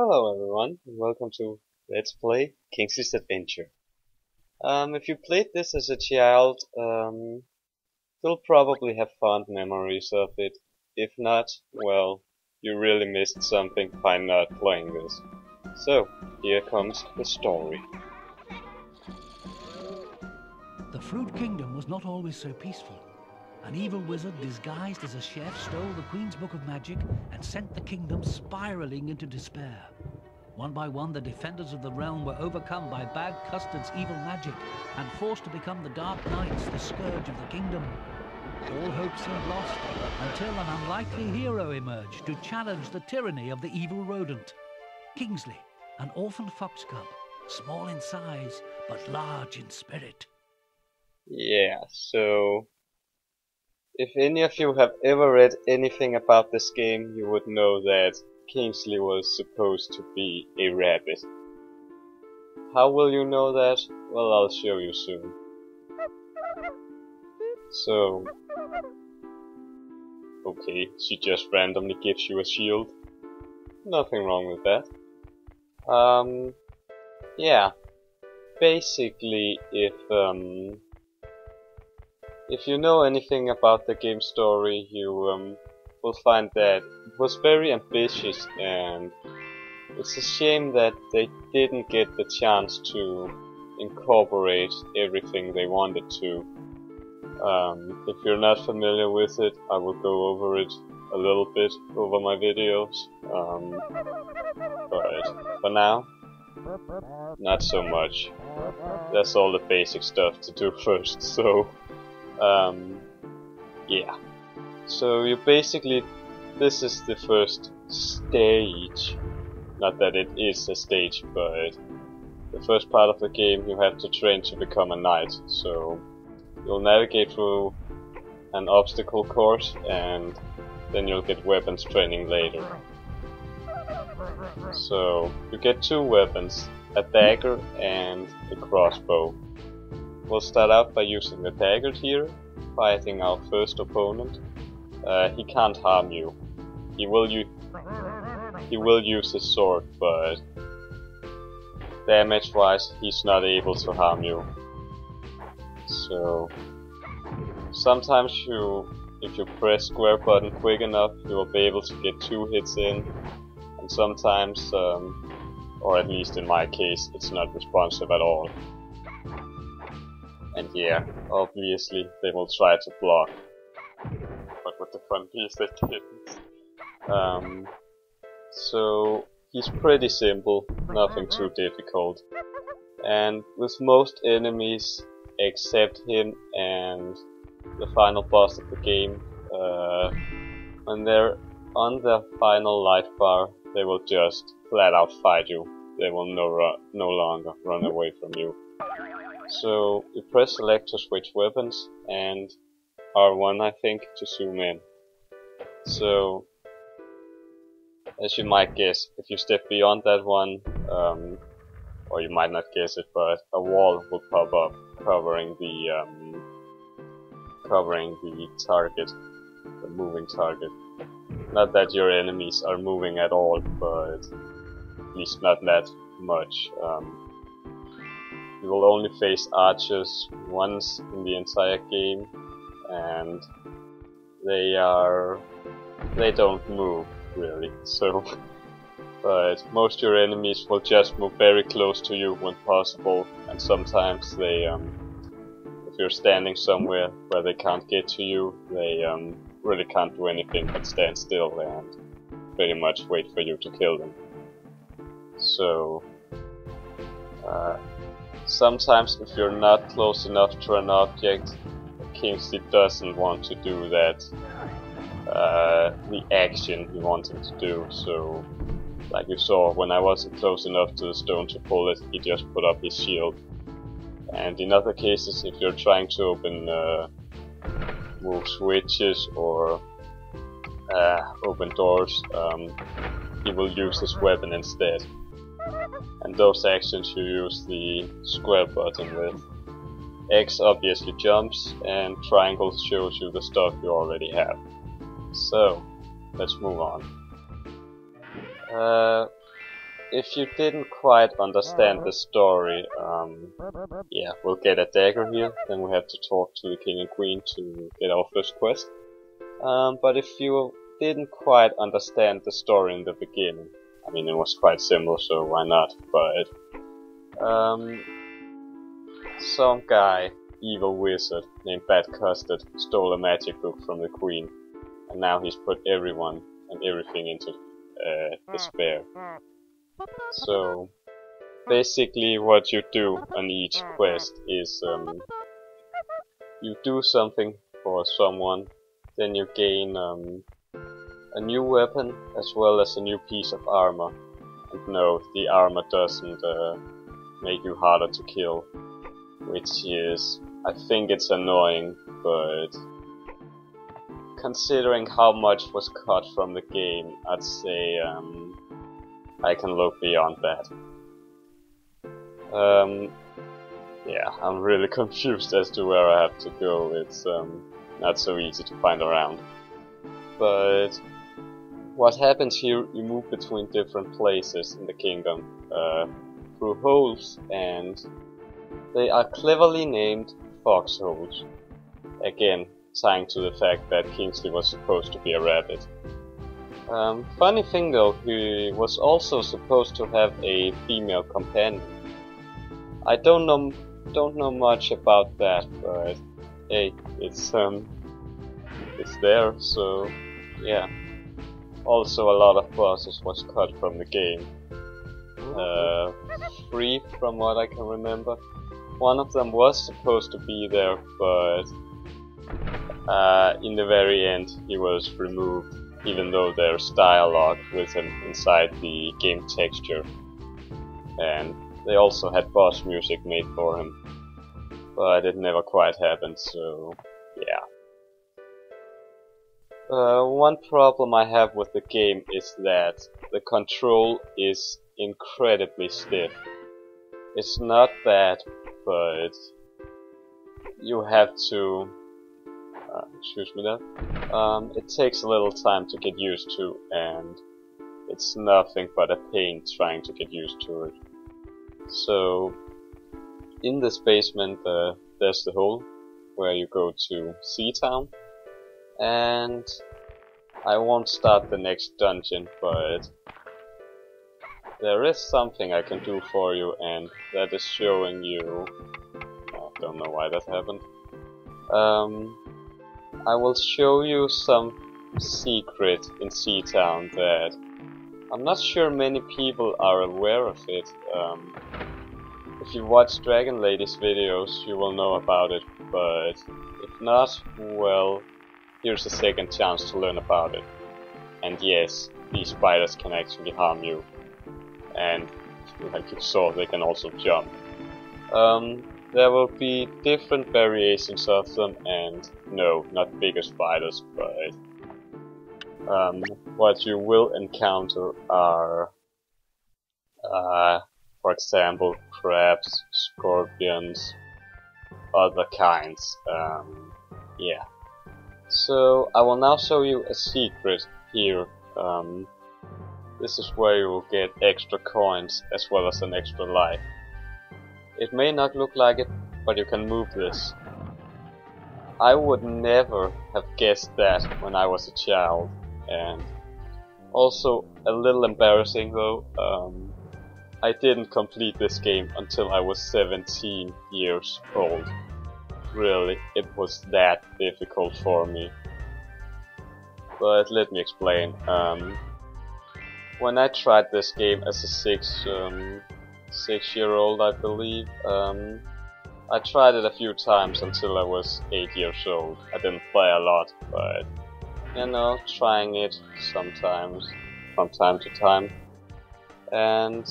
Hello everyone, and welcome to Let's Play Kingsley's Adventure. If you played this as a child, you'll probably have fond memories of it. If not, well, you really missed something by not playing this. So, here comes the story. The Fruit Kingdom was not always so peaceful. An evil wizard disguised as a chef stole the Queen's Book of Magic and sent the kingdom spiraling into despair. One by one, the defenders of the realm were overcome by Bad Custard's evil magic and forced to become the Dark Knights, the scourge of the kingdom. All hope seemed lost until an unlikely hero emerged to challenge the tyranny of the evil rodent. Kingsley, an orphan fox cub, small in size but large in spirit. Yeah, so if any of you have ever read anything about this game, you would know that Kingsley was supposed to be a rabbit. How will you know that? Well, I'll show you soon. So, okay, she just randomly gives you a shield. Nothing wrong with that. Yeah. Basically, if you know anything about the game story, you will find that it was very ambitious, and it's a shame that they didn't get the chance to incorporate everything they wanted to. If you're not familiar with it, I will go over it a little bit over my videos, but for now, not so much. That's all the basic stuff to do first, so yeah. So you basically, this is the first stage. Not that it is a stage, but the first part of the game you have to train to become a knight. So you'll navigate through an obstacle course, and then you'll get weapons training later. So you get two weapons, a dagger and a crossbow. We'll start out by using the dagger here, fighting our first opponent. He can't harm you. He will use his sword, but damage-wise, he's not able to harm you. So sometimes if you press square button quick enough, you will be able to get 2 hits in, and sometimes, or at least in my case, it's not responsive at all. And yeah, obviously they will try to block, but with the front piece they didn't. So he's pretty simple, nothing too difficult. And with most enemies except him and the final boss of the game, when they're on the final life bar, they will just flat out fight you. They will no longer run away from you. So you press select to switch weapons, and R1 I think to zoom in. So as you might guess, if you step beyond that one, or you might not guess it, but a wall will pop up covering the target, the moving target. Not that your enemies are moving at all, but at least not that much. You will only face archers once in the entire game, and they don't move really. So, but most of your enemies will just move very close to you when possible, and sometimes they, if you're standing somewhere where they can't get to you, they really can't do anything but stand still and pretty much wait for you to kill them. So, sometimes if you're not close enough to an object, Kingsley doesn't want to do that, the action he wants him to do. So, like you saw, when I wasn't close enough to the stone to pull it, he just put up his shield. And in other cases, if you're trying to open, move switches or open doors, he will use his weapon instead. And those actions you use the square button with. X obviously jumps, and triangle shows you the stuff you already have. So, let's move on. if you didn't quite understand the story, yeah, we'll get a dagger here, then we have to talk to the king and queen to get our first quest. But if you didn't quite understand the story in the beginning, I mean, it was quite simple, so why not? But some guy, evil wizard named Bad Custard, stole a magic book from the queen, and now he's put everyone and everything into despair. So basically what you do on each quest is you do something for someone, then you gain a new weapon as well as a new piece of armor. And no, the armor doesn't make you harder to kill, which is, I think it's annoying, but considering how much was cut from the game, I'd say I can look beyond that. Yeah, I'm really confused as to where I have to go. It's not so easy to find around. But what happens here, you move between different places in the kingdom through holes, and they are cleverly named foxholes. Again, tying to the fact that Kingsley was supposed to be a rabbit. Funny thing though, he was also supposed to have a female companion. I don't know much about that, but hey, it's there, so yeah. Also, a lot of bosses was cut from the game. 3 from what I can remember. One of them was supposed to be there, but in the very end he was removed, even though there's dialogue with him inside the game texture. And they also had boss music made for him, but it never quite happened, so yeah. One problem I have with the game is that the control is incredibly stiff. It's not bad, but you have to excuse me there. It takes a little time to get used to, and it's nothing but a pain trying to get used to it. So, in this basement there's the hole where you go to Sea Town, and I won't start the next dungeon, but there is something I can do for you, and that is showing you... I don't know why that happened. I will show you some secret in Sea Town that I'm not sure many people are aware of it. If you watch Dragon Lady's videos, you will know about it, but if not, well, here's a second chance to learn about it. And yes, these spiders can actually harm you. And like you saw, they can also jump. There will be different variations of them, and no, not bigger spiders, but what you will encounter are, for example, crabs, scorpions, other kinds. Yeah. So I will now show you a secret here. This is where you will get extra coins as well as an extra life. It may not look like it, but you can move this. I would never have guessed that when I was a child, and also a little embarrassing though, I didn't complete this game until I was 17 years old. Really, it was that difficult for me. But let me explain. When I tried this game as a 6-year-old, I believe, I tried it a few times until I was 8 years old. I didn't play a lot, but you know, trying it sometimes, from time to time. And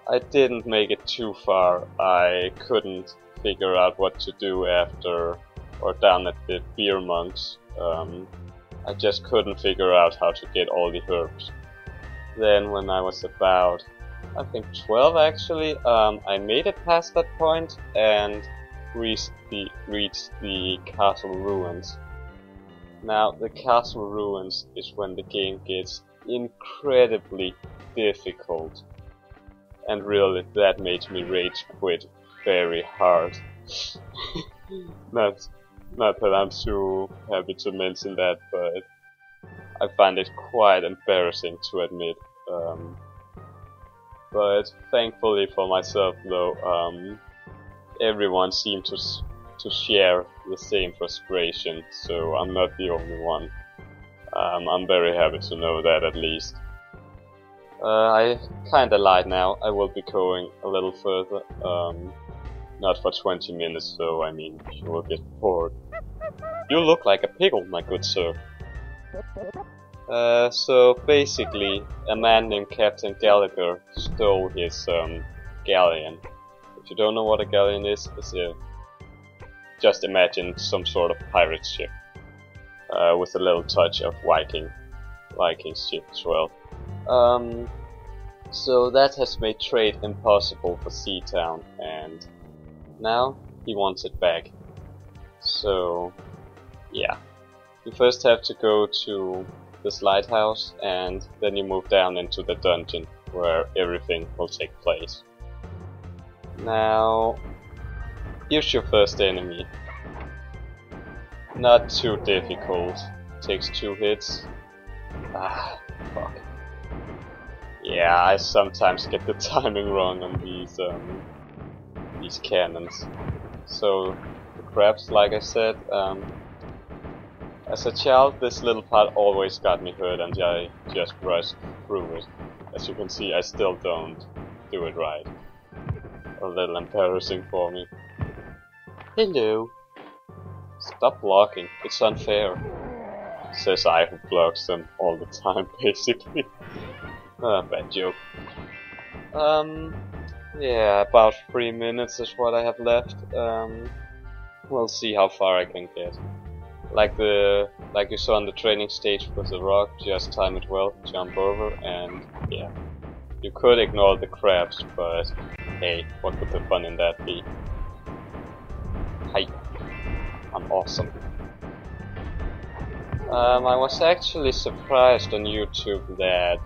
I didn't make it too far. I couldn't figure out what to do after, or down at the beer monks. I just couldn't figure out how to get all the herbs. Then when I was about, I think 12 actually, I made it past that point and reached the castle ruins. Now the castle ruins is when the game gets incredibly difficult. And really, that made me rage quit very hard. not that I'm too happy to mention that, but I find it quite embarrassing to admit. But thankfully for myself though, everyone seemed to share the same frustration, so I'm not the only one. I'm very happy to know that at least. I kinda lied now, I will be going a little further. Not for 20 minutes though, I mean, you will get bored. You look like a pickle, my good sir. So basically, a man named Captain Gallagher stole his galleon. If you don't know what a galleon is, just imagine some sort of pirate ship with a little touch of Viking ship as well. So that has made trade impossible for Seatown, and now he wants it back. So yeah, you first have to go to this lighthouse, and then you move down into the dungeon where everything will take place. Now, here's your first enemy. Not too difficult. Takes 2 hits. Ah, fuck. Yeah, I sometimes get the timing wrong on these cannons. So, the crabs, like I said, as a child, this little part always got me hurt and I just rushed through it. As you can see, I still don't do it right. A little embarrassing for me. Hello. Stop blocking, it's unfair. Says I who blocks them all the time, basically. Bad joke. Yeah, about 3 minutes is what I have left. We'll see how far I can get. Like you saw on the training stage with the rock, just time it well, jump over, and yeah. You could ignore the crabs, but hey, what could the fun in that be? Hi, I'm awesome. I was actually surprised on YouTube that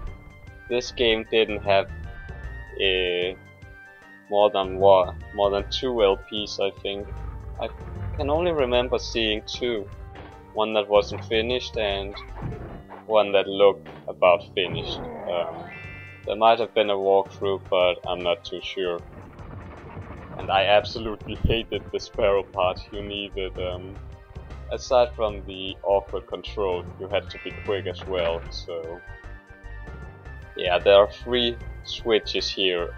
this game didn't have more than 2 LPs, I think. I can only remember seeing 2. One that wasn't finished and one that looked about finished. There might have been a walkthrough, but I'm not too sure. And I absolutely hated the sparrow part. You needed, aside from the awkward control, you had to be quick as well, so... Yeah, there are 3 switches here.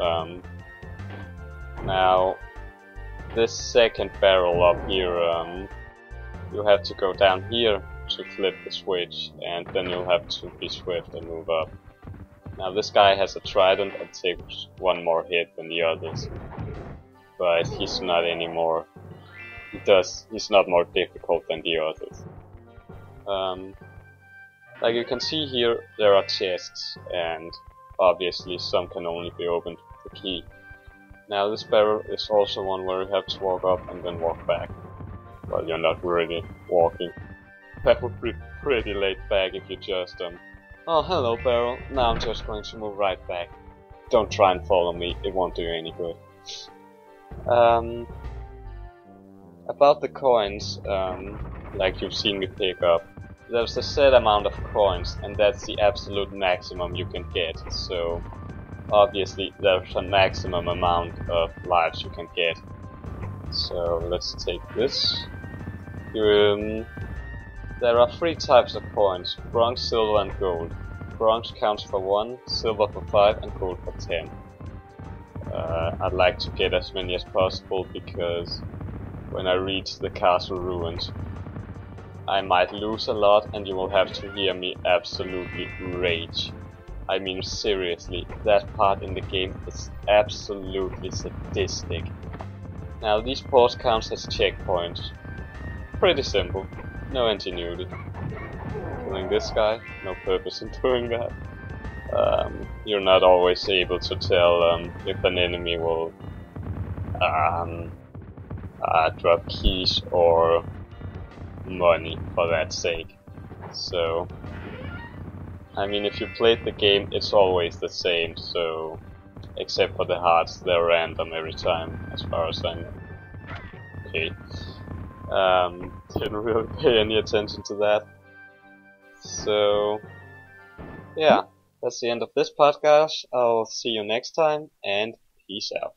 Now, this second barrel up here, you have to go down here to flip the switch, and then you'll have to be swift and move up. Now this guy has a trident and takes 1 more hit than the others, but he's not anymore. He's not more difficult than the others. Like you can see here, there are chests, and obviously some can only be opened with the key. Now this barrel is also one where you have to walk up and then walk back. Well, you're not really walking. That would be pretty laid back if you just oh hello barrel, now I'm just going to move right back. Don't try and follow me, it won't do you any good. About the coins, like you've seen me pick up, there's a set amount of coins, and that's the absolute maximum you can get, so obviously there's a maximum amount of lives you can get. So let's take this. There are 3 types of coins: bronze, silver and gold. Bronze counts for 1, silver for 5 and gold for 10. I'd like to get as many as possible because when I reach the castle ruins I might lose a lot and you will have to hear me absolutely rage. I mean seriously, that part in the game is absolutely sadistic. Now these ports count as checkpoints. Pretty simple, no ingenuity. Killing this guy, no purpose in doing that. You're not always able to tell if an enemy will drop keys or money for that sake. So I mean, if you played the game, it's always the same, so... Except for the hearts, they're random every time, as far as I know. Okay. Didn't really pay any attention to that. So... yeah, that's the end of this podcast. I'll see you next time, and peace out.